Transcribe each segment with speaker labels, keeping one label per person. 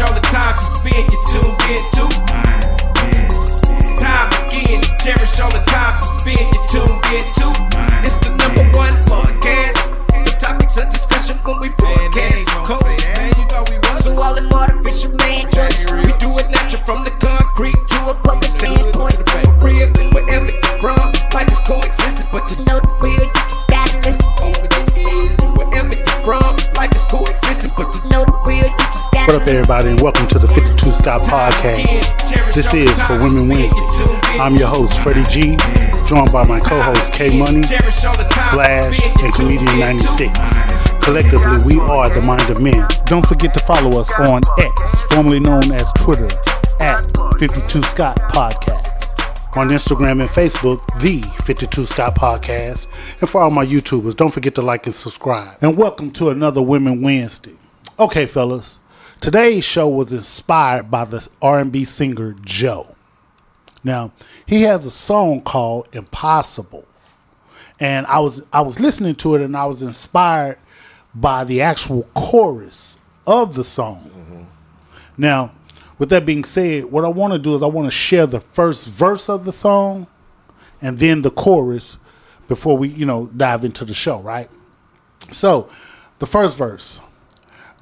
Speaker 1: Cherish all the time you spend, you tuned in to. It's time again. Cherish all the time you spend, you tuned in to. It's the number one podcast. The topics of discussion when we broadcast. So all them artificial man jokes, we do it natural from the concrete to a public standpoint. Real, wherever you're from, life is coexistence, but to know the real, you just gotta listen. Wherever you're from, life is coexistence, but to know the real, you just gotta listen.
Speaker 2: What up, everybody, and welcome to the 52 Scott Podcast. This is For Women Wednesday. I'm your host, Freddie G, joined by my co-host, K Money, Slash, and Comedian 96. Collectively, we are the Mind of Men. Don't forget to follow us on X, formerly known as Twitter, at 52 Scott Podcast. On Instagram and Facebook, the 52 Scott Podcast. And for all my YouTubers, don't forget to like and subscribe. And welcome to another Women Wednesday. Okay, fellas, today's show was inspired by the R&B singer Joe. Now, he has a song called Impossible. And I was listening to it and I was inspired by the actual chorus of the song. Mm-hmm. Now, with that being said, what I want to do is I want to share the first verse of the song and then the chorus before we, dive into the show, right? So, the first verse.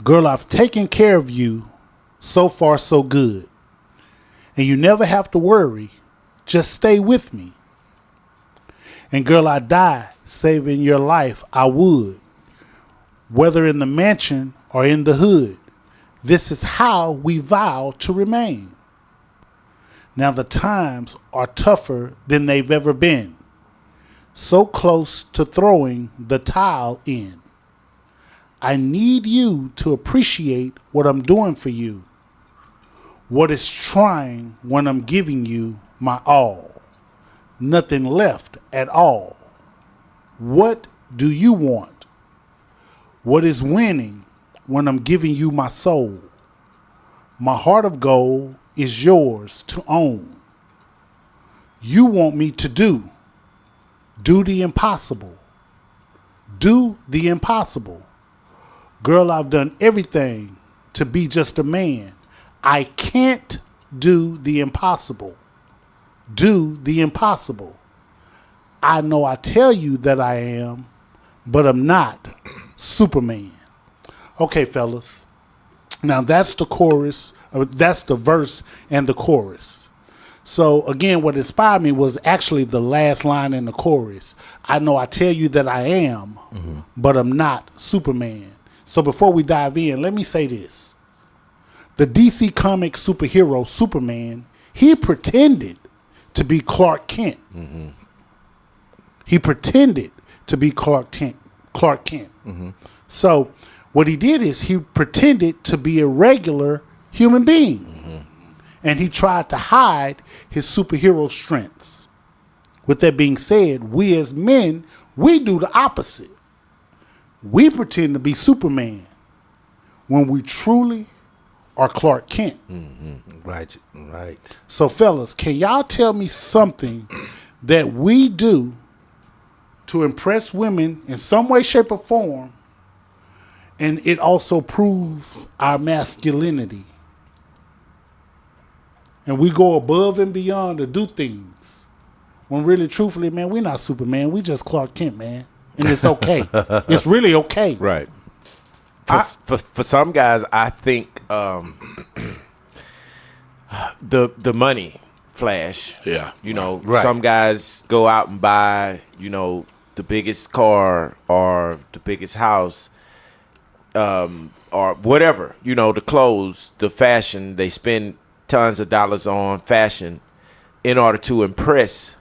Speaker 2: Girl, I've taken care of you so far so good. And you never have to worry. Just stay with me. And girl, I die saving your life, I would. Whether in the mansion or in the hood. This is how we vow to remain. Now the times are tougher than they've ever been. So close to throwing the towel in. I need you to appreciate what I'm doing for you. What is trying when I'm giving you my all. Nothing left at all. What do you want? What is winning when I'm giving you my soul? My heart of gold is yours to own. You want me to do the impossible. Do the impossible. Girl, I've done everything to be just a man. I can't do the impossible. Do the impossible. I know I tell you that I am, but I'm not Superman. Okay, fellas. Now that's the chorus. That's the verse and the chorus. So again, what inspired me was actually the last line in the chorus. I know I tell you that I am, but I'm not Superman. So before we dive in, let me say this. The DC comic superhero Superman, he pretended to be Clark Kent. Mm-hmm. He pretended to be Clark Kent. Mm-hmm. So what he did is he pretended to be a regular human being. Mm-hmm. And he tried to hide his superhero strengths. With that being said, we as men, we do the opposite. We pretend to be Superman when we truly are Clark Kent.
Speaker 3: Mm-hmm. Right.
Speaker 2: So fellas, can y'all tell me something that we do to impress women in some way, shape, or form, and it also proves our masculinity? And we go above and beyond to do things. When really, truthfully, man, we're not Superman. We just Clark Kent, man. And it's okay. It's really okay.
Speaker 3: Right. For some guys, I think the money flash.
Speaker 2: Yeah.
Speaker 3: Right. Some guys go out and buy, the biggest car or the biggest house, or whatever, the clothes, the fashion. They spend tons of dollars on fashion in order to impress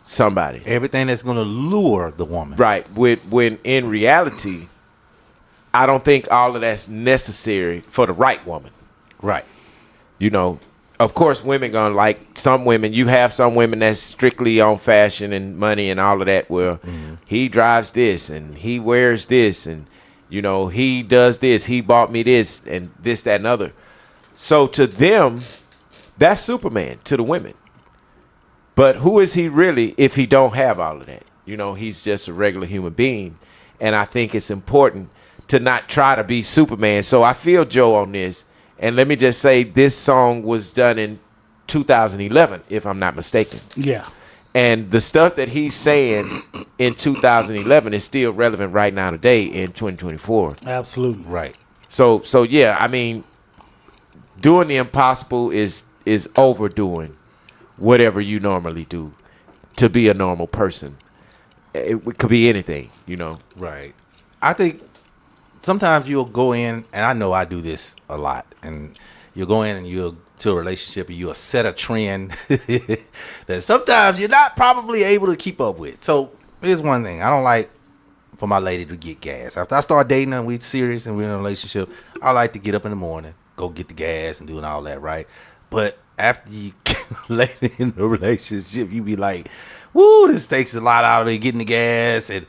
Speaker 3: somebody.
Speaker 4: Everything that's going to lure the woman.
Speaker 3: Right. When in reality, I don't think all of that's necessary for the right woman.
Speaker 4: Right.
Speaker 3: Of course, women gonna like some women. You have some women that's strictly on fashion and money and all of that. Well, he drives this and he wears this and, he does this. He bought me this and this, that, and other. So to them, that's Superman to the women. But who is he really if he don't have all of that? He's just a regular human being. And I think it's important to not try to be Superman. So I feel Joe on this. And let me just say, this song was done in 2011, if I'm not mistaken.
Speaker 2: Yeah.
Speaker 3: And the stuff that he's saying in 2011 is still relevant right now today in 2024.
Speaker 2: Absolutely.
Speaker 4: Right.
Speaker 3: So yeah, I mean, doing the impossible is overdoing whatever you normally do to be a normal person. It could be anything, you know.
Speaker 4: Right. I think sometimes you'll go in, and I know I do this a lot, and you'll go in and you'll to a relationship and you'll set a trend that sometimes you're not probably able to keep up with. So here's one thing. I don't like for my lady to get gas. After I start dating and we're serious and we're in a relationship, I like to get up in the morning, go get the gas and doing all that, right? But after you get later in the relationship, you be like, woo, this takes a lot out of me, getting the gas and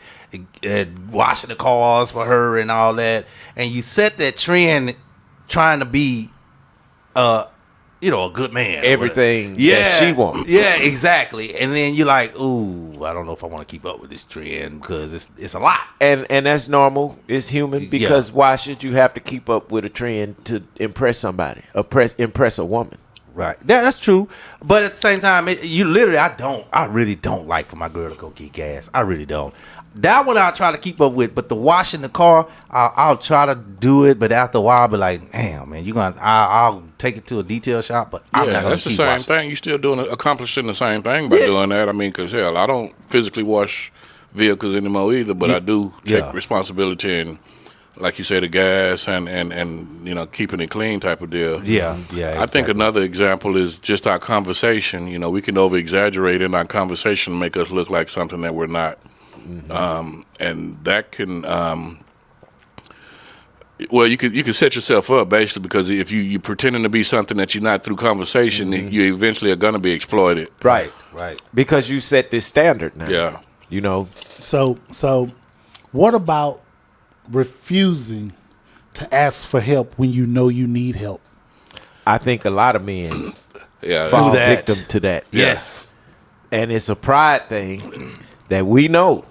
Speaker 4: washing the cars for her and all that. And you set that trend trying to be a good man.
Speaker 3: Everything that she wants.
Speaker 4: Yeah, exactly. And then you're like, ooh, I don't know if I want to keep up with this trend because it's a lot.
Speaker 3: And that's normal. It's human because why should you have to keep up with a trend to impress somebody, impress a woman?
Speaker 4: Right. That's true. But at the same time, I really don't like for my girl to go get gas. I really don't. That one I'll try to keep up with, but the washing the car, I'll try to do it, but after a while I'll be like, damn, man, I'll take it to a detail shop, but I'm not going to
Speaker 5: that's the same
Speaker 4: washing.
Speaker 5: thing. You still accomplishing the same thing by doing that. I mean, because, hell, I don't physically wash vehicles anymore either, but I do take responsibility and, like you say, the gas and keeping it clean type of deal.
Speaker 4: Yeah, exactly.
Speaker 5: I think another example is just our conversation. You know, we can over-exaggerate in our conversation and make us look like something that we're not. Mm-hmm. And that can, you can set yourself up basically because if you're pretending to be something that you're not through conversation, you eventually are going to be exploited.
Speaker 3: Right. Because you set this standard now.
Speaker 5: Yeah.
Speaker 3: You know.
Speaker 2: So what about refusing to ask for help when you know you need help?
Speaker 3: I think a lot of men
Speaker 5: Yeah,
Speaker 3: fall
Speaker 4: that.
Speaker 3: victim to that.
Speaker 4: Yes.
Speaker 3: And it's a pride thing that we know.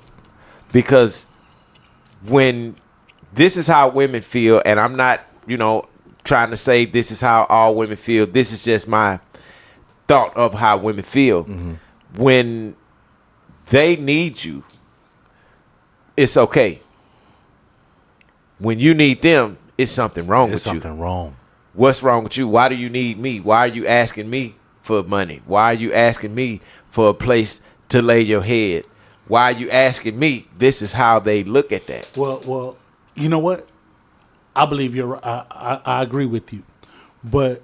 Speaker 3: Because when this is how women feel, and I'm not, trying to say this is how all women feel. This is just my thought of how women feel. Mm-hmm. When they need you, it's okay. When you need them, it's something wrong with you.
Speaker 4: There's something wrong.
Speaker 3: What's wrong with you? Why do you need me? Why are you asking me for money? Why are you asking me for a place to lay your head? Why are you asking me? This is how they look at that.
Speaker 2: Well, you know what? I believe you're right. I agree with you. But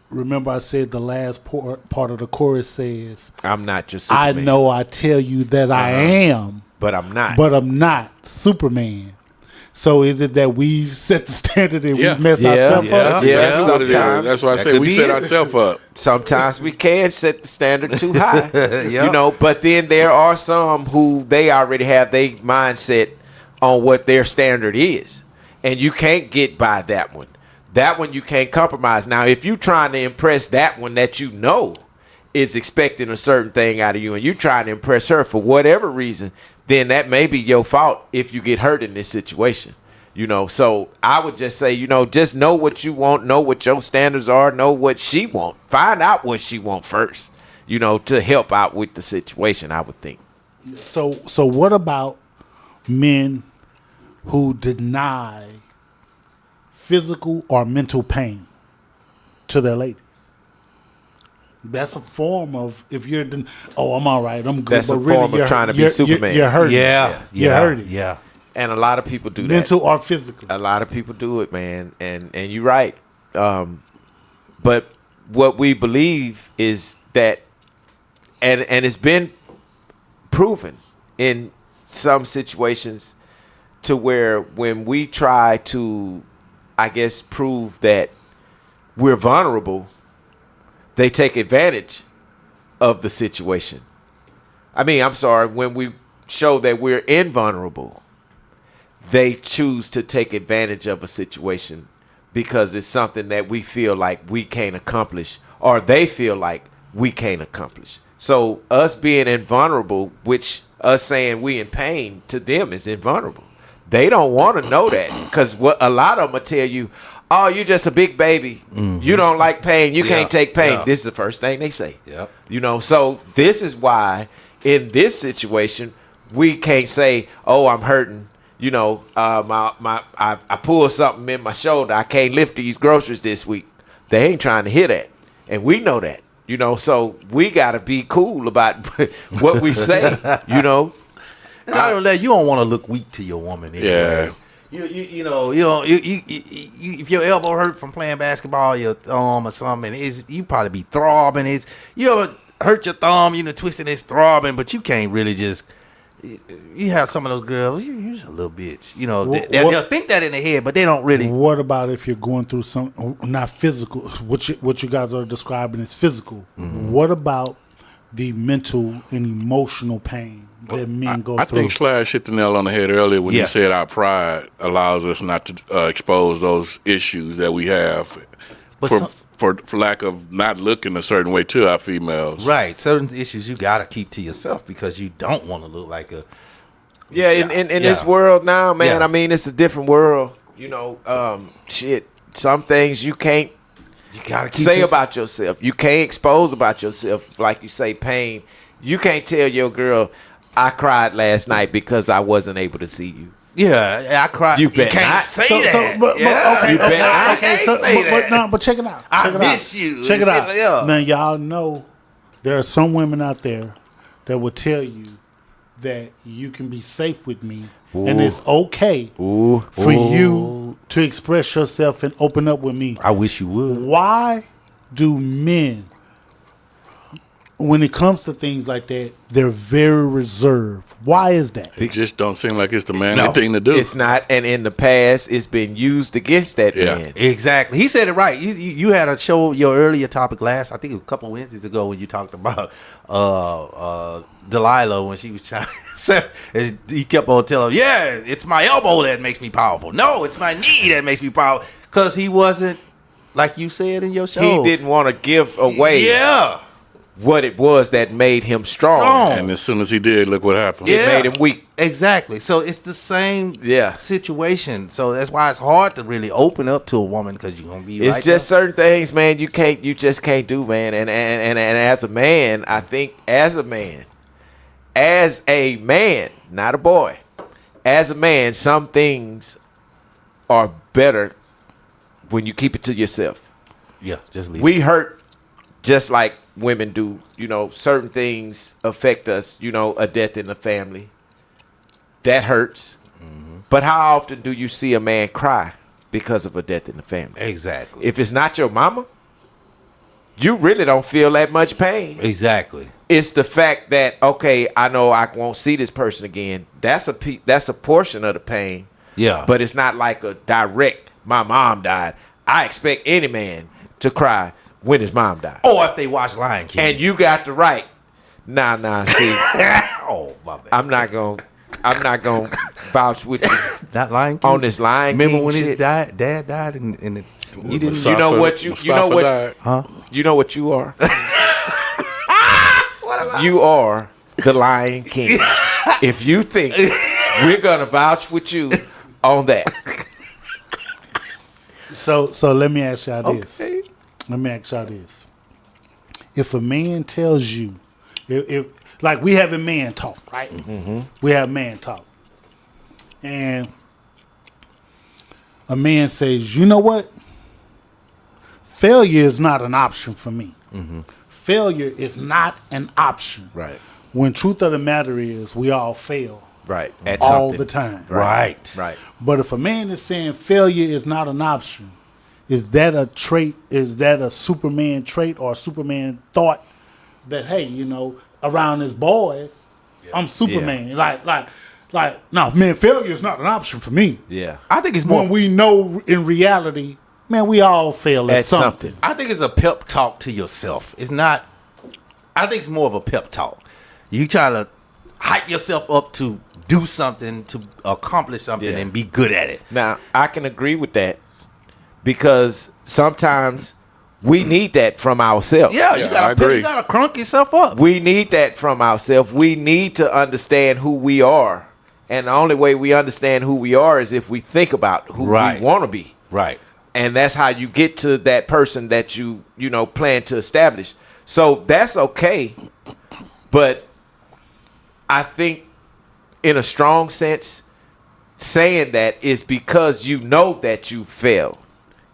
Speaker 2: remember I said the last part of the chorus says,
Speaker 3: I'm not your Superman.
Speaker 2: I know I tell you that I am.
Speaker 3: But I'm not.
Speaker 2: But I'm not Superman. So is it that we've set the standard and we mess ourselves up?
Speaker 3: Yeah,
Speaker 5: what it is. That's why I say we set ourselves up.
Speaker 3: Sometimes we can set the standard too high. But then there are some who they already have their mindset on what their standard is. And you can't get by that one. That one you can't compromise. Now, if you're trying to impress that one that you know is expecting a certain thing out of you and you're trying to impress her for whatever reason, then that may be your fault if you get hurt in this situation. So I would just say, just know what you want, know what your standards are, know what she wants. Find out what she wants first, to help out with the situation, I would think.
Speaker 2: So what about men who deny physical or mental pain to their ladies? That's a form of, if you're, I'm all right, I'm good.
Speaker 3: That's
Speaker 2: but
Speaker 3: a
Speaker 2: really
Speaker 3: form of trying to be Superman.
Speaker 2: You're hurting. You're hurting.
Speaker 4: Yeah.
Speaker 3: And a lot of people do
Speaker 2: mental
Speaker 3: that.
Speaker 2: or physical.
Speaker 3: A lot of people do it, man. And you're right. But what we believe is that, and it's been proven in some situations to where when we try to, I guess, prove that we're vulnerable, they take advantage of the situation. When we show that we're invulnerable, they choose to take advantage of a situation because it's something that we feel like we can't accomplish, or they feel like we can't accomplish. So us being invulnerable, which us saying we in pain, to them is invulnerable. They don't want to know that because what a lot of them will tell you, oh, you just a big baby. You don't like pain. You can't take pain.
Speaker 4: Yeah.
Speaker 3: This is the first thing they say.
Speaker 4: Yep.
Speaker 3: You know, so this is why in this situation we can't say, oh, I'm hurting. You know, I pulled something in my shoulder. I can't lift these groceries this week. They ain't trying to hear that, and we know that. You know, so we gotta be cool about what we say. You know,
Speaker 4: and not only that, you don't want to look weak to your woman. Anyway.
Speaker 5: Yeah.
Speaker 4: You if your elbow hurt from playing basketball, your thumb or something, you probably be throbbing. You ever hurt your thumb, twisting, it's throbbing, but you can't really just. You have some of those girls, you're just a little bitch. They'll think that in their head, but they don't really.
Speaker 2: What about if you're going through some, not physical, what you guys are describing is physical. Mm-hmm. What about the mental and emotional pain that men go through?
Speaker 5: I think Slash hit the nail on the head earlier when he said our pride allows us not to expose those issues that we have. But for lack of not looking a certain way to our females.
Speaker 4: Right. Certain issues you got to keep to yourself because you don't want to look like a...
Speaker 3: Yeah, in this world now, man, I mean, it's a different world. You know, some things you can't say about yourself. You can't expose about yourself. Like you say, pain. You can't tell your girl, I cried last night because I wasn't able to see you.
Speaker 4: Yeah, I cried.
Speaker 3: You can't
Speaker 4: say that.
Speaker 2: But check it out.
Speaker 4: I miss you.
Speaker 2: Check it out. Yeah. Now, y'all know there are some women out there that will tell you that you can be safe with me, and it's okay for you to express yourself and open up with me.
Speaker 4: I wish you would.
Speaker 2: Why do men, when it comes to things like that, they're very reserved? Why is that?
Speaker 5: It just don't seem like it's the manly thing to do.
Speaker 3: It's not, and in the past, it's been used against that man.
Speaker 4: Exactly. He said it right. You had a show, your earlier topic last, I think a couple of Wednesdays ago, when you talked about Delilah when she was trying to say, he kept on telling her, yeah, it's my elbow that makes me powerful. No, it's my knee that makes me powerful. Because he wasn't, like you said in your show.
Speaker 3: He didn't want to give away.
Speaker 4: Yeah.
Speaker 3: What it was that made him strong.
Speaker 5: And as soon as he did, look what happened.
Speaker 3: It made him weak.
Speaker 4: Exactly. So it's the same situation. So that's why it's hard to really open up to a woman because you're gonna be.
Speaker 3: It's just certain things, man. You just can't do, man. And as a man, I think as a man, not a boy, as a man, some things are better when you keep it to yourself.
Speaker 4: Yeah, just leave.
Speaker 3: We hurt just like women do. You know, certain things affect us. You know, a death in the family. That hurts. Mm-hmm. But how often do you see a man cry because of a death in the family?
Speaker 4: Exactly.
Speaker 3: If it's not your mama, you really don't feel that much pain.
Speaker 4: Exactly.
Speaker 3: It's the fact that, okay, I know I won't see this person again. That's a portion of the pain.
Speaker 4: Yeah.
Speaker 3: But it's not like a direct, my mom died. I expect any man to cry when his mom died.
Speaker 4: Or if they watch Lion King.
Speaker 3: And you got the right. Nah, see.
Speaker 4: Oh, my bad.
Speaker 3: I'm not gonna vouch with you.
Speaker 4: Not Lion King?
Speaker 3: On this Lion King.
Speaker 4: Remember when
Speaker 3: shit?
Speaker 4: his dad died and you didn't
Speaker 3: You know what you know what
Speaker 5: died.
Speaker 4: Huh?
Speaker 3: You know what you are? What am I? You are the Lion King. If you think we're gonna vouch with you on that.
Speaker 2: So let me ask y'all this.
Speaker 3: Okay.
Speaker 2: Let me ask y'all this. If a man tells you, if like we have a man talk, right? Mm-hmm. We have man talk. And a man says, you know what? Failure is not an option for me. Mm-hmm. Failure is not an option.
Speaker 3: Right.
Speaker 2: When truth of the matter is we all fail.
Speaker 3: Right. At
Speaker 2: all
Speaker 3: something.
Speaker 2: the time.
Speaker 4: Right.
Speaker 2: But if a man is saying failure is not an option, is that a trait? Is that a Superman trait or a Superman thought that, hey, you know, around his boys, I'm Superman. Yeah. Like, no, man, failure is not an option for me.
Speaker 3: Yeah.
Speaker 4: I think it's more.
Speaker 2: When we know in reality, man, we all fail at something.
Speaker 4: I think it's a pep talk to yourself. It's not. I think it's more of a pep talk. You trying to hype yourself up to do something, to accomplish something, and be good at it.
Speaker 3: Now, I can agree with that because sometimes we need that from ourselves.
Speaker 4: Yeah, you gotta crunk yourself up.
Speaker 3: We need that from ourselves. We need to understand who we are. And the only way we understand who we are is if we think about who we want to be.
Speaker 4: Right.
Speaker 3: And that's how you get to that person that you plan to establish. So that's okay. But I think in a strong sense, saying that is because you know that you failed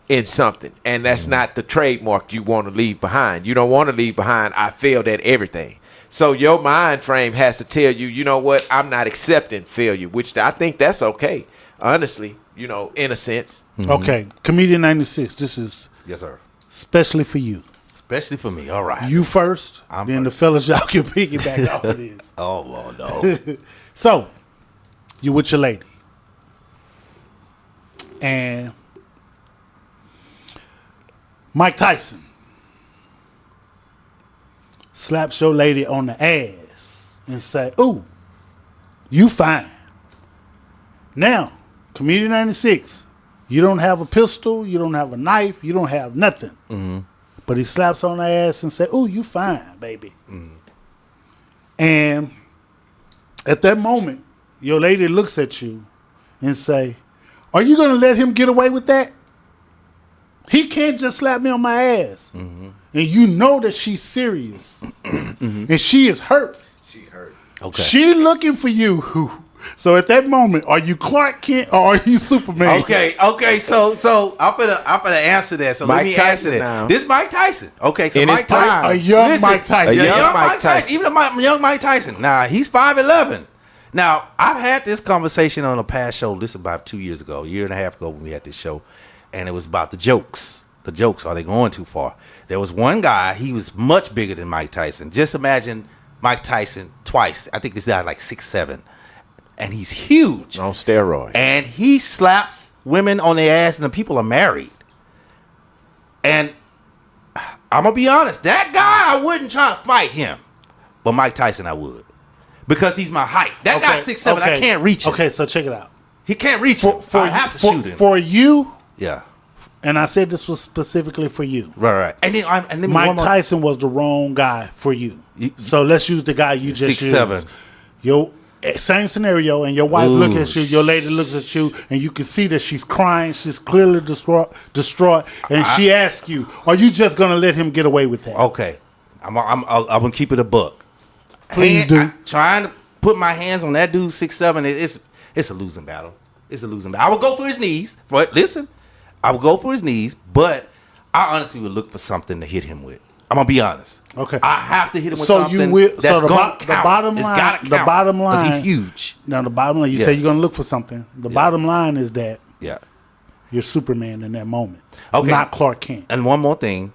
Speaker 3: in something. And that's not the trademark you want to leave behind. You don't want to leave behind, I failed at everything. So your mind frame has to tell you, you know what, I'm not accepting failure, which I think that's okay, honestly, in a sense.
Speaker 2: Okay, Comedian 96, this is
Speaker 4: Yes, sir.
Speaker 2: especially for you.
Speaker 4: Especially for me. All right.
Speaker 2: You first,
Speaker 4: I'm
Speaker 2: then
Speaker 4: first.
Speaker 2: the fellas, y'all can piggyback off of this.
Speaker 4: Oh, well, no.
Speaker 2: So, you with your lady. And Mike Tyson slaps your lady on the ass and say, ooh, you fine. Now, Comedian 96, you don't have a pistol, you don't have a knife, you don't have nothing. Mm-hmm. But he slaps on the ass and say, ooh, you fine, baby. Mm-hmm. And at that moment, your lady looks at you and say, are you going to let him get away with that? He can't just slap me on my ass. Mm-hmm. And you know that she's serious. Mm-hmm. And she is hurt.
Speaker 3: She hurt.
Speaker 2: Okay. She looking for you. So at that moment, are you Clark Kent or are you Superman?
Speaker 4: Okay. So I'm gonna answer that. So
Speaker 3: Mike
Speaker 4: let me
Speaker 3: Tyson
Speaker 4: answer that.
Speaker 3: now.
Speaker 4: This is Mike Tyson. Okay, so
Speaker 3: In
Speaker 4: Mike
Speaker 3: his prime.
Speaker 4: Tyson,
Speaker 2: A young Mike Tyson.
Speaker 3: A
Speaker 4: young
Speaker 3: young
Speaker 4: Mike
Speaker 3: Mike
Speaker 4: Tyson.
Speaker 3: Tyson.
Speaker 4: Even a young Mike Tyson. Now he's 5'11". Now I've had this conversation on a past show. This is about 2 years ago, a year and a half ago when we had this show, and it was about the jokes. The jokes, are they going too far? There was one guy, he was much bigger than Mike Tyson. Just imagine Mike Tyson twice. I think this guy like 6'7", and he's huge.
Speaker 3: On steroids.
Speaker 4: And he slaps women on their ass, and the people are married. And I'm going to be honest, that guy, I wouldn't try to fight him. But Mike Tyson, I would. Because he's my height. That guy's 6'7", I can't reach him.
Speaker 2: Okay, so check it out.
Speaker 4: He can't reach him. I have to shoot him.
Speaker 2: For you,
Speaker 4: Yeah.
Speaker 2: and I said this was specifically for you.
Speaker 4: Right. And then
Speaker 2: Mike Tyson was the wrong guy for you. So let's use the guy you just
Speaker 4: 6'7".
Speaker 2: used. Same scenario, and your wife looks at you, your lady looks at you, and you can see that she's crying, she's clearly distraught, and she asks you, are you just going to let him get away with that?
Speaker 4: Okay. I'm going to keep it a buck.
Speaker 2: Please do.
Speaker 4: Trying to put my hands on that dude 6'7", it's a losing battle. It's a losing battle. I would go for his knees. But listen, I would go for his knees, but I honestly would look for something to hit him with. I'm gonna be honest.
Speaker 2: Okay.
Speaker 4: I have to hit him with
Speaker 2: So
Speaker 4: something
Speaker 2: you will.
Speaker 4: that's
Speaker 2: So the
Speaker 4: gonna count.
Speaker 2: bottom
Speaker 4: It's
Speaker 2: line.
Speaker 4: gotta count,
Speaker 2: The bottom line.
Speaker 4: because he's huge.
Speaker 2: Now the bottom line. You say you're gonna look for something. The bottom line is that
Speaker 4: Yeah.
Speaker 2: you're Superman in that moment.
Speaker 4: Okay.
Speaker 2: Not Clark Kent.
Speaker 4: And one more thing.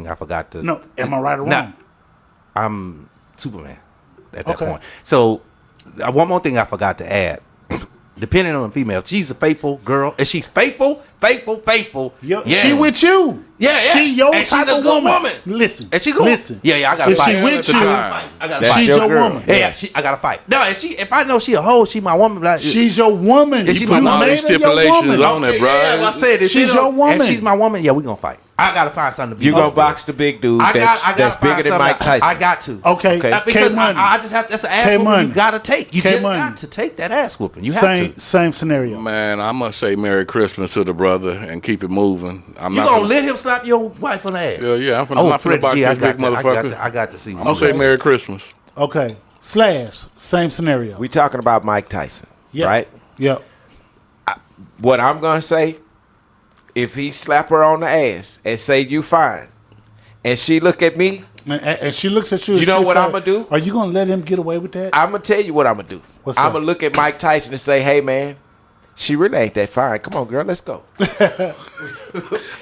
Speaker 4: I forgot to.
Speaker 2: No. Am I right or
Speaker 4: Nah,
Speaker 2: wrong?
Speaker 4: I'm Superman at that
Speaker 2: Okay.
Speaker 4: point. So one more thing I forgot to add. Depending on the female, if she's a faithful girl, if she's faithful. Yes.
Speaker 2: She with you.
Speaker 4: Yeah.
Speaker 2: She your
Speaker 4: And
Speaker 2: type
Speaker 4: she's a
Speaker 2: of
Speaker 4: good woman.
Speaker 2: Listen.
Speaker 4: And she good.
Speaker 2: Listen.
Speaker 4: Yeah, I gotta
Speaker 2: If
Speaker 4: fight.
Speaker 2: she with you,
Speaker 4: I gotta
Speaker 3: That's
Speaker 4: fight.
Speaker 2: she's
Speaker 3: your
Speaker 2: your
Speaker 3: girl.
Speaker 2: woman.
Speaker 4: Yeah, I gotta fight. No, if I know she a hoe, she my woman. Like,
Speaker 2: She's your woman.
Speaker 4: Is she
Speaker 2: You
Speaker 4: my
Speaker 5: Putting all
Speaker 2: made
Speaker 5: these
Speaker 2: her your
Speaker 5: stipulations
Speaker 2: woman.
Speaker 5: on it, bro.
Speaker 4: Yeah, I said if
Speaker 2: She's
Speaker 4: she
Speaker 2: your woman.
Speaker 4: If she's my woman, yeah, we gonna fight. I gotta find something to be.
Speaker 3: You gonna
Speaker 4: with.
Speaker 3: box the big dude
Speaker 4: I
Speaker 3: that's
Speaker 4: gotta
Speaker 3: bigger
Speaker 4: find
Speaker 3: than Mike
Speaker 4: something.
Speaker 3: Tyson.
Speaker 4: I got to.
Speaker 2: Okay.
Speaker 4: Because
Speaker 2: K-Money.
Speaker 4: I just have. That's an ass whooping
Speaker 2: K-Money.
Speaker 4: you gotta take. You just
Speaker 2: K-Money.
Speaker 4: got to take that ass whooping. You have to.
Speaker 2: Same scenario.
Speaker 5: Man, I must say Merry Christmas to the brother and keep it moving. I'm
Speaker 4: You
Speaker 5: not
Speaker 4: gonna let him slap your wife on the ass?
Speaker 5: Yeah, I'm not finna box this big motherfucker.
Speaker 4: I got to see.
Speaker 5: I'm gonna say Merry Christmas.
Speaker 2: Okay. Slash. Same scenario.
Speaker 3: We talking about Mike Tyson,
Speaker 2: Yep.
Speaker 3: right?
Speaker 2: Yep.
Speaker 3: What I'm gonna say, if he slap her on the ass and say you fine, and she look at me,
Speaker 2: And she looks at you.
Speaker 3: You
Speaker 2: and
Speaker 3: know
Speaker 2: she
Speaker 3: what
Speaker 2: say,
Speaker 3: I'ma do?
Speaker 2: Are you gonna let him get away with that?
Speaker 3: I'm gonna tell you what I'm gonna do.
Speaker 2: What's
Speaker 3: I'm
Speaker 2: that?
Speaker 3: gonna look at Mike Tyson and say, "Hey man, she really ain't that fine. Come on, girl, let's go."
Speaker 5: Let's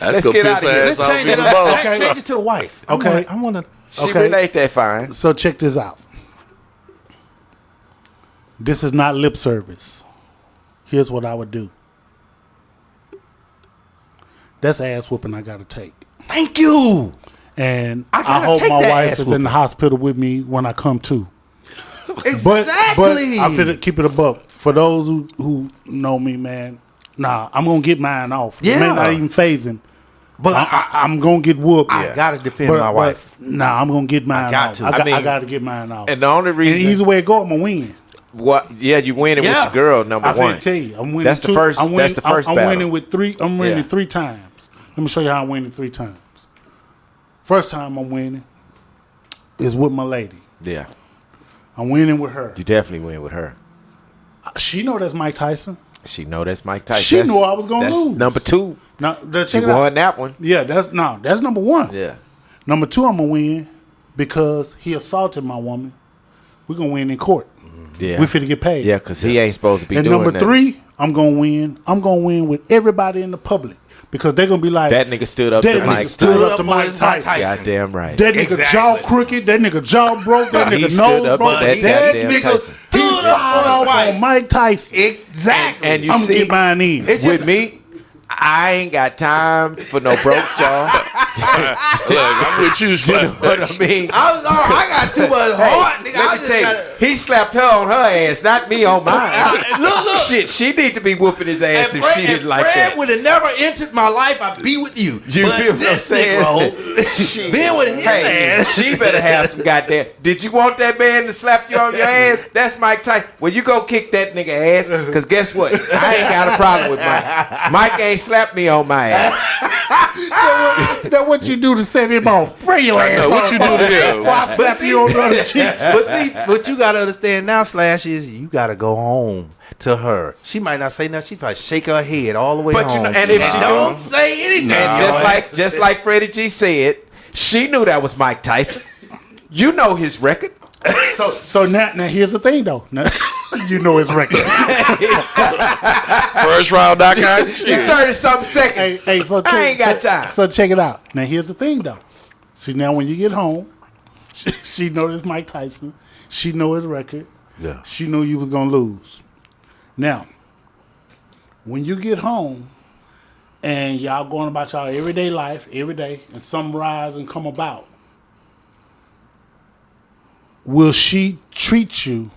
Speaker 3: Let's
Speaker 5: go
Speaker 3: get
Speaker 5: piss
Speaker 3: outta here.
Speaker 5: ass
Speaker 4: Let's
Speaker 5: off
Speaker 4: change
Speaker 5: in
Speaker 4: it
Speaker 5: the
Speaker 4: up.
Speaker 5: boat.
Speaker 4: Change it to the wife.
Speaker 2: Okay.
Speaker 4: I want to.
Speaker 3: She
Speaker 2: Okay.
Speaker 3: really ain't that fine.
Speaker 2: So check this out. This is not lip service. Here's what I would do. That's ass whooping I gotta take.
Speaker 4: Thank you.
Speaker 2: And
Speaker 4: I
Speaker 2: I
Speaker 4: gotta
Speaker 2: hope
Speaker 4: take
Speaker 2: my
Speaker 4: that
Speaker 2: wife
Speaker 4: ass
Speaker 2: is
Speaker 4: whooping.
Speaker 2: in the hospital with me when I come to.
Speaker 4: Exactly.
Speaker 2: But I feel keep it a buck. For those who know me, man, I'm gonna get mine off. It may
Speaker 4: Yeah.
Speaker 2: not even phasing.
Speaker 4: But
Speaker 2: I'm gonna get whooped.
Speaker 4: I gotta defend my wife.
Speaker 2: I'm gonna get mine
Speaker 4: got
Speaker 2: off.
Speaker 4: to.
Speaker 2: I gotta get mine off.
Speaker 3: And the only
Speaker 2: And the easy
Speaker 3: reason,
Speaker 2: way to go, I'm gonna win.
Speaker 3: what? Yeah, you winning
Speaker 4: Yeah.
Speaker 3: with your girl. Number
Speaker 2: I
Speaker 3: one.
Speaker 2: finna tell you, I'm winning.
Speaker 3: That's the first. That's the first
Speaker 2: I'm
Speaker 3: battle.
Speaker 2: winning with three. I'm winning
Speaker 3: Yeah.
Speaker 2: 3 times. Let me show you how I'm winning 3 times. First time I'm winning is with my lady.
Speaker 3: Yeah.
Speaker 2: I'm winning with her.
Speaker 3: You definitely win with her.
Speaker 2: She know that's Mike Tyson.
Speaker 3: She know that's Mike Tyson.
Speaker 2: She knew I was gonna lose.
Speaker 3: Number 2.
Speaker 2: Now, check
Speaker 3: She
Speaker 2: it out.
Speaker 3: won that one.
Speaker 2: Yeah, that's number 1.
Speaker 3: Yeah.
Speaker 2: Number 2, I'm gonna win because he assaulted my woman. We're gonna win in court.
Speaker 3: Yeah.
Speaker 2: We finna get paid.
Speaker 3: Yeah, because he ain't supposed to be
Speaker 2: and
Speaker 3: doing
Speaker 2: number
Speaker 3: that.
Speaker 2: 3, I'm gonna win. I'm gonna win with everybody in the public because they're gonna be like,
Speaker 3: That nigga stood up
Speaker 2: that
Speaker 3: to
Speaker 2: nigga
Speaker 3: Mike
Speaker 2: stood
Speaker 3: Tyson.
Speaker 2: up to Mike Tyson.
Speaker 3: Goddamn right.
Speaker 2: That nigga
Speaker 4: Exactly.
Speaker 2: jaw crooked. That nigga jaw broke. That
Speaker 3: He
Speaker 2: nigga
Speaker 3: stood
Speaker 2: nose
Speaker 3: up
Speaker 2: broke.
Speaker 3: to that
Speaker 2: That
Speaker 3: goddamn
Speaker 2: nigga
Speaker 3: Tyson.
Speaker 2: stood up on Mike Tyson.
Speaker 4: Exactly.
Speaker 3: And you
Speaker 2: I'm
Speaker 3: see,
Speaker 2: gonna get mine in.
Speaker 4: It's
Speaker 3: with
Speaker 4: just-
Speaker 3: me, I ain't got time for no broke jaw.
Speaker 5: Look, I'm with you,
Speaker 3: You know
Speaker 5: Slim.
Speaker 3: what I mean?
Speaker 4: I got too much heart, nigga. I
Speaker 3: Let me
Speaker 4: just
Speaker 3: tell you,
Speaker 4: got.
Speaker 3: he slapped her on her ass, not me on mine.
Speaker 4: Look.
Speaker 3: Shit, she need to be whooping his ass if she didn't like
Speaker 4: Fred
Speaker 3: that.
Speaker 4: would have never entered my life. I'd be with you.
Speaker 3: You
Speaker 4: But
Speaker 3: feel what I'm
Speaker 4: this
Speaker 3: saying?
Speaker 4: Negro,
Speaker 3: Shit.
Speaker 4: been with his ass.
Speaker 3: She better have some goddamn. Did you want that man to slap you on your ass? That's Mike Tyson. Well, you go kick that nigga ass, because guess what? I ain't got a problem with Mike. Mike ain't slapped me on my ass.
Speaker 2: That what you do to set him off? Bring your ass
Speaker 5: know, what you do to him?
Speaker 2: Before I slap you on the other cheek.
Speaker 4: But see, what you gotta understand now, Slash, is you gotta go home to her. She might not say nothing. She probably shake her head all the way
Speaker 3: But
Speaker 4: home.
Speaker 3: you know, and if she
Speaker 4: don't
Speaker 3: do,
Speaker 4: say anything,
Speaker 3: and just like Freddie G said, she knew that was Mike Tyson. You know his record.
Speaker 2: So now here's the thing though. Now, you know his record.
Speaker 5: First round knockout. Shit.
Speaker 3: 30-something seconds.
Speaker 2: Hey, so
Speaker 3: I ain't got time.
Speaker 2: So check it out. Now here's the thing though. See, now when you get home, she know this Mike Tyson. She know his record.
Speaker 4: Yeah.
Speaker 2: She knew you was gonna lose. Now, when you get home and y'all going about y'all everyday life, every day, and some rise and come about, will she treat you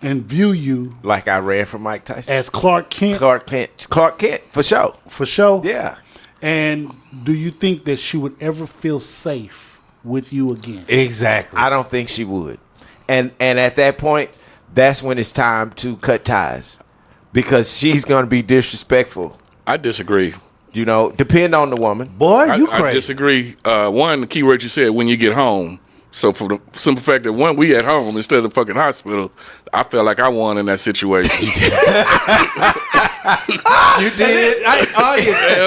Speaker 2: and view you
Speaker 3: Like I ran from Mike Tyson.
Speaker 2: as Clark Kent
Speaker 3: Clark Kent, for sure.
Speaker 2: for sure?
Speaker 3: Yeah.
Speaker 2: And do you think that she would ever feel safe with you again?
Speaker 4: exactly.
Speaker 3: I don't think she would. And at that point, that's when it's time to cut ties. Because she's going to be disrespectful.
Speaker 5: I disagree.
Speaker 3: You know, depend on the woman.
Speaker 4: Boy, you
Speaker 5: I
Speaker 4: crazy.
Speaker 5: disagree. One, the key word you said, when you get home. So for the simple fact that when we at home instead of fucking hospital, I felt like I won in that situation.
Speaker 3: You did.
Speaker 5: Hell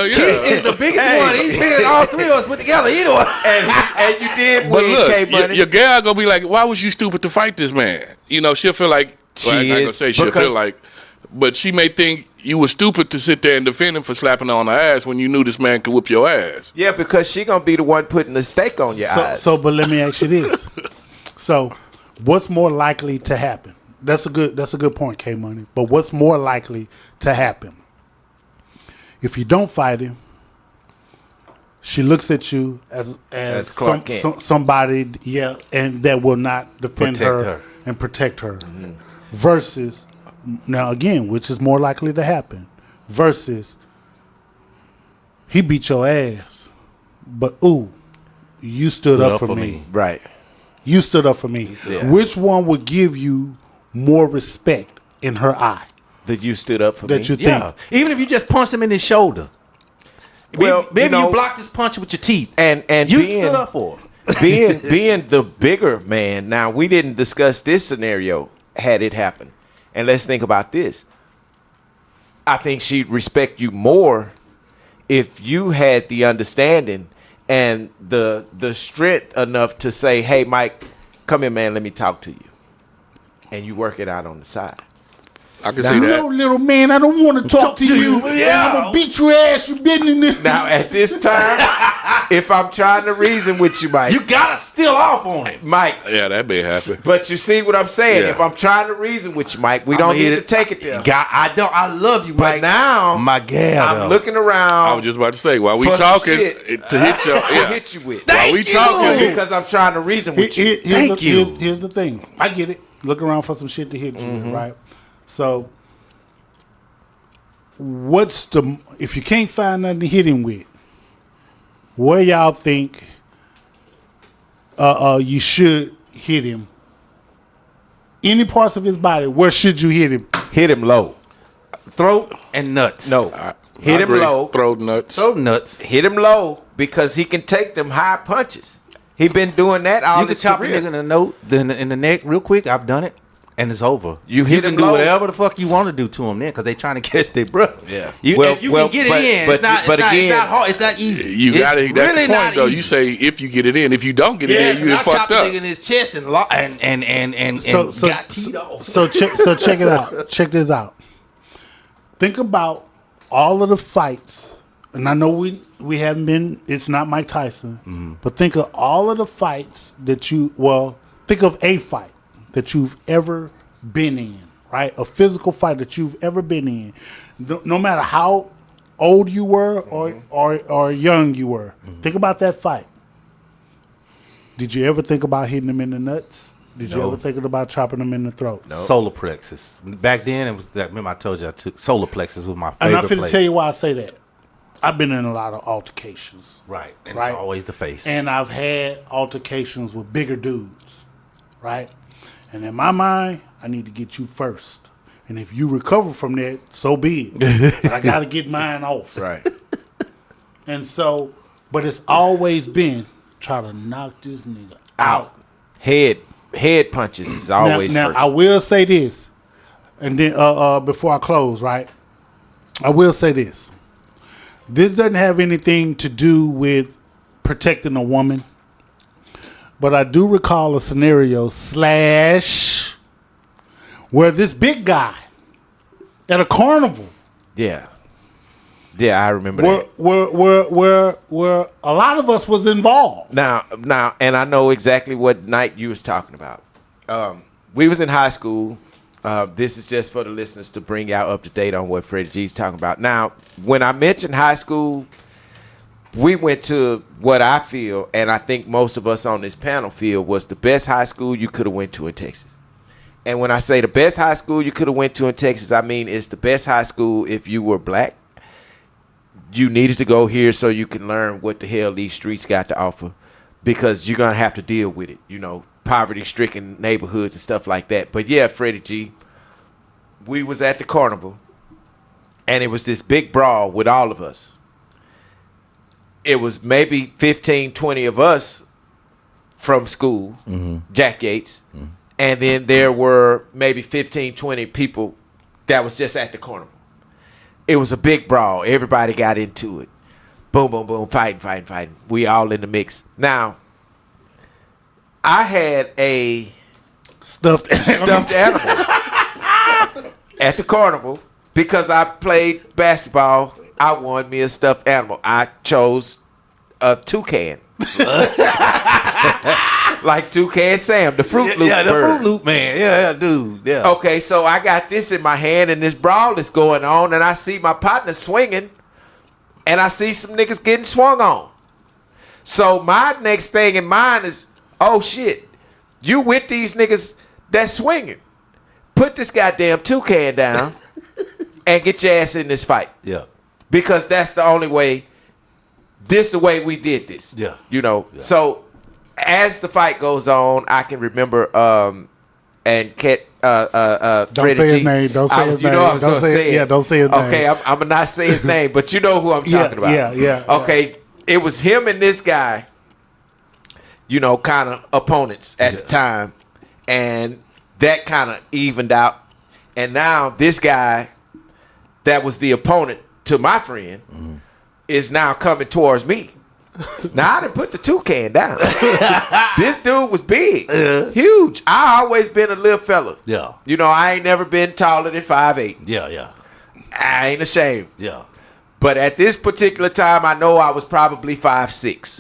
Speaker 5: yeah.
Speaker 4: He is the biggest one. He's bigger than all 3 of us put together. Either one.
Speaker 3: And you did
Speaker 5: But
Speaker 3: win,
Speaker 5: look,
Speaker 3: K-Money.
Speaker 5: your gal gonna be like, "Why was you stupid to fight this man?" You know, she'll feel like
Speaker 3: She
Speaker 5: I'm not gonna
Speaker 3: is,
Speaker 5: say she'll
Speaker 3: because-
Speaker 5: feel like, but she may think you were stupid to sit there and defend him for slapping her on the ass when you knew this man could whoop your ass.
Speaker 3: Yeah, because she going to be the one putting the stake on your eyes.
Speaker 2: But let me ask you this. So, what's more likely to happen? That's a good point, K Money. But what's more likely to happen? If you don't fight him, she looks at you as
Speaker 3: Clark Kent.
Speaker 2: somebody, yeah, and that will not defend
Speaker 4: Protect
Speaker 2: her
Speaker 4: her.
Speaker 2: and protect her. Versus, now again, which is more likely to happen? Versus, he beat your ass, but ooh, you stood up for me.
Speaker 3: Right.
Speaker 2: You stood up for me.
Speaker 3: Yeah.
Speaker 2: Which one would give you more respect in her eye?
Speaker 3: That you stood up for
Speaker 2: That
Speaker 3: me.
Speaker 2: you think?
Speaker 4: Yeah. Even if you just punched him in his shoulder.
Speaker 3: Well,
Speaker 4: maybe
Speaker 3: you know-
Speaker 4: you blocked his punch with your teeth.
Speaker 3: And
Speaker 4: you
Speaker 3: being,
Speaker 4: stood up for him.
Speaker 3: being the bigger man. Now, we didn't discuss this scenario had it happened. And let's think about this. I think she'd respect you more if you had the understanding and the strength enough to say, "Hey, Mike, come here, man. Let me talk to you," and you work it out on the side.
Speaker 5: I can see
Speaker 2: No,
Speaker 5: that.
Speaker 2: little man, I don't want to talk to you.
Speaker 4: Yeah.
Speaker 2: I'm gonna beat your ass. You been in there.
Speaker 3: Now, at this time, if I'm trying to reason with you, Mike,
Speaker 4: You gotta steal off on him.
Speaker 3: Mike.
Speaker 5: Yeah, that may happen.
Speaker 3: But you see what I'm saying?
Speaker 5: Yeah.
Speaker 3: If I'm trying to reason with you, Mike, we don't need to take it there.
Speaker 4: I love you,
Speaker 3: But
Speaker 4: Mike.
Speaker 3: now,
Speaker 4: my gal.
Speaker 3: I'm looking around.
Speaker 5: I was just about to say, while we
Speaker 3: for some
Speaker 5: talking,
Speaker 3: shit
Speaker 5: to hit your,
Speaker 3: to
Speaker 5: yeah.
Speaker 3: hit you with.
Speaker 5: While we
Speaker 4: Thank
Speaker 5: talking,
Speaker 4: you.
Speaker 3: Because I'm trying to reason with you.
Speaker 4: Thank you.
Speaker 2: Here's the thing. I get it. Look around for some shit to hit you with, right? So, if you can't find nothing to hit him with, where y'all think you should hit him? Any parts of his body, where should you hit him?
Speaker 3: Hit him low.
Speaker 4: throat and nuts.
Speaker 3: No.
Speaker 5: I
Speaker 3: Hit him
Speaker 5: agree.
Speaker 3: low.
Speaker 5: Throw nuts.
Speaker 4: Throat nuts.
Speaker 3: Hit him low because he can take them high punches. He been doing that all
Speaker 4: You can
Speaker 3: his
Speaker 4: chop a
Speaker 3: career.
Speaker 4: nigga in the note, then in the neck real quick. I've done it, and it's over.
Speaker 3: You hit
Speaker 4: can
Speaker 3: him
Speaker 4: do
Speaker 3: low.
Speaker 4: whatever the fuck you want to do to them then, because they trying to catch their breath.
Speaker 3: Yeah.
Speaker 4: If you can get it in, it's not hard. It's not easy.
Speaker 5: You got it.
Speaker 4: It's
Speaker 5: That's
Speaker 4: really
Speaker 5: the point,
Speaker 4: not
Speaker 5: though.
Speaker 4: easy.
Speaker 5: You say if you get it in. If you don't get it in, you
Speaker 4: I
Speaker 5: fucked
Speaker 4: chopped a
Speaker 5: up.
Speaker 4: nigga in his chest and got teed off.
Speaker 2: So check it out. Check this out. Think about all of the fights, and I know we haven't been. It's not Mike Tyson, but think of all of the fights that think of a fight that you've ever been in, right? A physical fight that you've ever been in, no matter how old you were or young you were. Think about that fight. Did you ever think about hitting them in the nuts? Did you ever think about chopping them in the throat?
Speaker 4: No. Solar plexus. Back then, it was that. Remember, I told you I took solar plexus was my favorite.
Speaker 2: And I'm finna
Speaker 4: place.
Speaker 2: tell you why I say that. I've been in a lot of altercations.
Speaker 4: Right, and
Speaker 2: Right.
Speaker 4: it's always the face.
Speaker 2: And I've had altercations with bigger dudes, right? And in my mind, I need to get you first. And if you recover from that, so be it. But I got to get mine off.
Speaker 3: Right.
Speaker 2: And so, but it's always been try to knock this nigga out.
Speaker 3: Head punches is always
Speaker 2: now
Speaker 3: first.
Speaker 2: I will say this, and then before I close, right? I will say this. This doesn't have anything to do with protecting a woman, but I do recall a scenario where this big guy at a carnival.
Speaker 3: Yeah, I remember that.
Speaker 2: Where a lot of us was involved.
Speaker 3: Now, and I know exactly what night you was talking about. We was in high school. This is just for the listeners to bring y'all up to date on what Freddie G's talking about. Now, when I mentioned high school, we went to what I feel, and I think most of us on this panel feel, was the best high school you could have went to in Texas. And when I say the best high school you could have went to in Texas, I mean it's the best high school if you were black. You needed to go here so you can learn what the hell these streets got to offer, because you're going to have to deal with it, poverty-stricken neighborhoods and stuff like that. But yeah, Freddie G, we was at the carnival, and it was this big brawl with all of us. It was maybe 15, 20 of us from school, Jack Yates, and then there were maybe 15, 20 people that was just at the carnival. It was a big brawl. Everybody got into it. Boom, boom, boom, fighting. We all in the mix. Now, I had a
Speaker 2: Stuffed
Speaker 3: animal at the carnival because I played basketball. I won me a stuffed animal. I chose a toucan. Like Toucan Sam, the Fruit Loop
Speaker 4: the
Speaker 3: bird.
Speaker 4: Fruit Loop man. Yeah, dude. Yeah.
Speaker 3: Okay, so I got this in my hand, and this brawl is going on, and I see my partner swinging, and I see some niggas getting swung on. So my next thing in mind is, oh shit, you with these niggas that's swinging. Put this goddamn toucan down and get your ass in this fight.
Speaker 4: Yeah.
Speaker 3: Because that's the only way, this the way we did this.
Speaker 4: Yeah.
Speaker 3: Yeah. So as the fight goes on, I can remember and Ket
Speaker 2: Don't
Speaker 3: Freddie
Speaker 2: say his
Speaker 3: G,
Speaker 2: name. Don't say his
Speaker 3: you know
Speaker 2: name.
Speaker 3: I was
Speaker 2: Don't
Speaker 3: gonna
Speaker 2: say
Speaker 3: say
Speaker 2: it.
Speaker 3: it.
Speaker 2: Yeah, don't say his name.
Speaker 3: Okay, I'm gonna not say his name, but you know who I'm talking about.
Speaker 2: Yeah.
Speaker 3: Okay, it was him and this guy, kind of opponents at the time, and that kind of evened out. And now this guy that was the opponent to my friend is now coming towards me. Now I done put the toucan down. This dude was big, huge. I always been a little fella.
Speaker 4: Yeah.
Speaker 3: I ain't never been taller than 5'8".
Speaker 4: Yeah.
Speaker 3: I ain't ashamed.
Speaker 4: Yeah.
Speaker 3: But at this particular time, I know I was probably 5'6".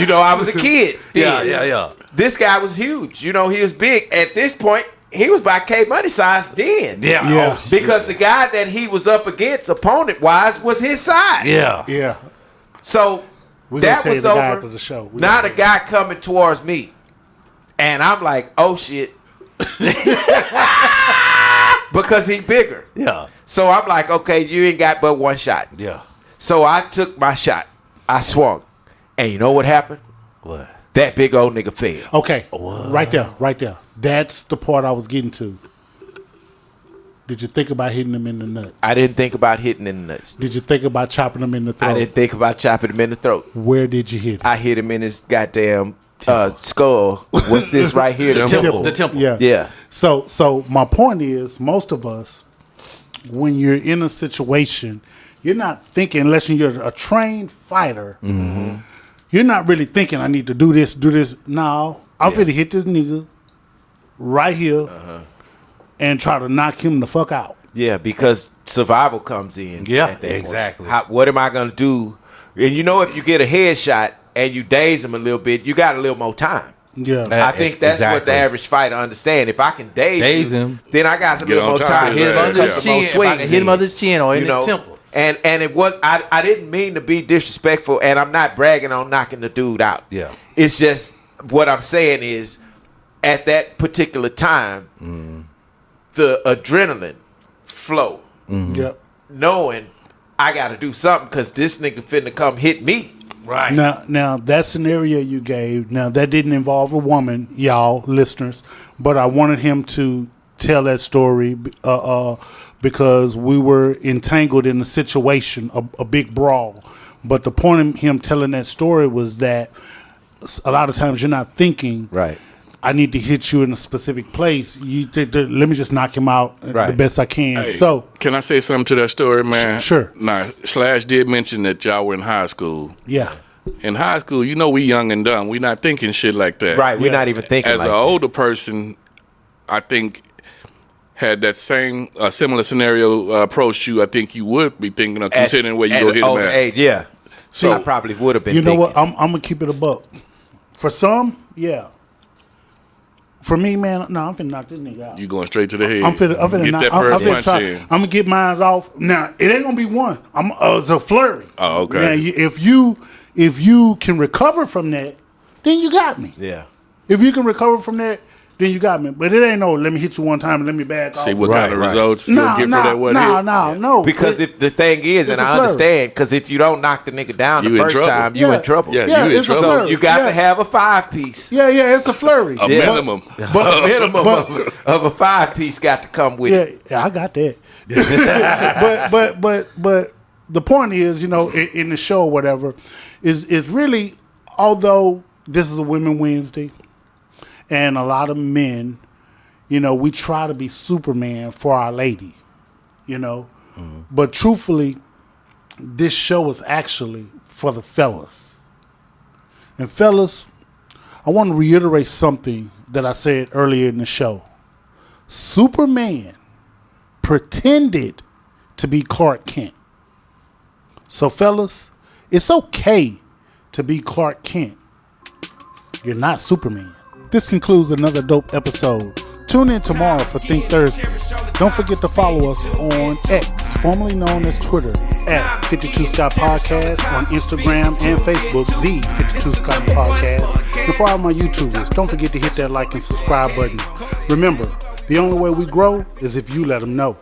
Speaker 3: I was a kid.
Speaker 4: Yeah.
Speaker 3: This guy was huge. He was big. At this point, he was by K Money size then.
Speaker 2: Yeah.
Speaker 3: Because the guy that he was up against, opponent-wise, was his size.
Speaker 2: Yeah.
Speaker 3: So
Speaker 2: We're gonna
Speaker 3: that
Speaker 2: tell you
Speaker 3: was
Speaker 2: the guy
Speaker 3: over.
Speaker 2: after the show.
Speaker 3: Now the guy coming towards me, and I'm like, oh shit, because he bigger.
Speaker 4: Yeah.
Speaker 3: So I'm like, okay, you ain't got but one shot.
Speaker 4: Yeah.
Speaker 3: So I took my shot. I swung, and you know what happened?
Speaker 4: What?
Speaker 3: That big old nigga fell.
Speaker 2: Okay. Right there. That's the part I was getting to. Did you think about hitting them in the nuts?
Speaker 3: I didn't think about hitting in the nuts.
Speaker 2: Did you think about chopping them in the throat?
Speaker 3: I didn't think about chopping him in the throat.
Speaker 2: Where did you hit him?
Speaker 3: I hit him in his goddamn skull. What's this right here? The temple.
Speaker 4: The temple.
Speaker 2: Yeah.
Speaker 3: Yeah.
Speaker 2: So my point is, most of us, when you're in a situation, you're not thinking, unless you're a trained fighter, you're not really thinking, I need to do this. No, I'm finna hit this nigga right here and try to knock him the fuck out.
Speaker 3: Yeah, because survival comes in.
Speaker 4: Yeah,
Speaker 3: at that point.
Speaker 4: exactly.
Speaker 3: What am I going to do? And you know, if you get a headshot and you daze him a little bit, you got a little more time.
Speaker 2: Yeah.
Speaker 3: I think that's what the average fighter understand. If I can daze him, then I got a little more time.
Speaker 4: Hit him under his chin. If I can hit him under his chin or in his temple.
Speaker 3: And it was I didn't mean to be disrespectful, and I'm not bragging on knocking the dude out.
Speaker 4: Yeah.
Speaker 3: It's just what I'm saying is, at that particular time, the adrenaline flow.
Speaker 2: Yep.
Speaker 3: Knowing I got to do something because this nigga finna come hit me.
Speaker 4: Right.
Speaker 2: Now that scenario you gave, now that didn't involve a woman, y'all listeners, but I wanted him to tell that story because we were entangled in a situation, a big brawl. But the point of him telling that story was that a lot of times you're not thinking,
Speaker 3: Right.
Speaker 2: I need to hit you in a specific place. You let me just knock him out the
Speaker 3: Right.
Speaker 2: best I can.
Speaker 5: Hey,
Speaker 2: So
Speaker 5: can I say something to that story, man?
Speaker 2: Sure.
Speaker 5: Now, Slash did mention that y'all were in high school.
Speaker 2: yeah.
Speaker 5: In high school, you know we young and dumb. We not thinking shit like that.
Speaker 3: Right. We're not even thinking
Speaker 5: As
Speaker 3: like
Speaker 5: an
Speaker 3: that.
Speaker 5: older person, I think had that same similar scenario approached you, I think you would be thinking of considering where you go hit him at.
Speaker 3: Age, yeah.
Speaker 2: So,
Speaker 3: I probably would have been.
Speaker 2: You know what?
Speaker 3: thinking.
Speaker 2: I'm gonna keep it a buck. For some, yeah. For me, man, no, I'm finna knock this nigga out.
Speaker 5: You going straight to the head.
Speaker 2: I'm finna
Speaker 5: get
Speaker 2: knock.
Speaker 5: that
Speaker 2: I'm
Speaker 5: first
Speaker 2: finna
Speaker 5: punch
Speaker 2: try.
Speaker 5: in.
Speaker 2: I'm gonna get mine off. Now it ain't gonna be one. It's a flurry.
Speaker 5: Oh, okay.
Speaker 2: Now, if you can recover from that, then you got me.
Speaker 3: Yeah.
Speaker 2: If you can recover from that, then you got me. But it ain't no. Let me hit you one time and let me back off.
Speaker 5: See what kind of results you'll get for that one hit.
Speaker 2: No.
Speaker 3: Because if the thing is, and
Speaker 2: it's a
Speaker 3: I
Speaker 2: flurry.
Speaker 3: understand, because if you don't knock the nigga down
Speaker 5: You
Speaker 3: the
Speaker 5: in
Speaker 3: first
Speaker 5: trouble.
Speaker 3: time, you
Speaker 2: Yeah.
Speaker 3: in trouble.
Speaker 5: Yeah,
Speaker 2: Yeah,
Speaker 5: you in
Speaker 2: it's a
Speaker 5: trouble.
Speaker 2: flurry.
Speaker 3: So you got
Speaker 2: Yeah.
Speaker 3: to have a 5-piece.
Speaker 2: Yeah, it's a flurry.
Speaker 5: A minimum.
Speaker 3: A minimum of a 5-piece got to come with it.
Speaker 2: Yeah, I got that. but the point is, in the show or whatever, is really, although this is a Women Wednesday, and a lot of men, we try to be Superman for our lady, But truthfully, this show is actually for the fellas. And fellas, I want to reiterate something that I said earlier in the show. Superman pretended to be Clark Kent. So fellas, it's okay to be Clark Kent. You're not Superman. This concludes another dope episode. Tune in tomorrow for Think Thursday. Don't forget to follow us on X, formerly known as Twitter, at 52 Scott Podcast, on Instagram and Facebook, the 52 Scott Podcast. And for all my YouTubers, don't forget to hit that like and subscribe button. Remember, the only way we grow is if you let them know.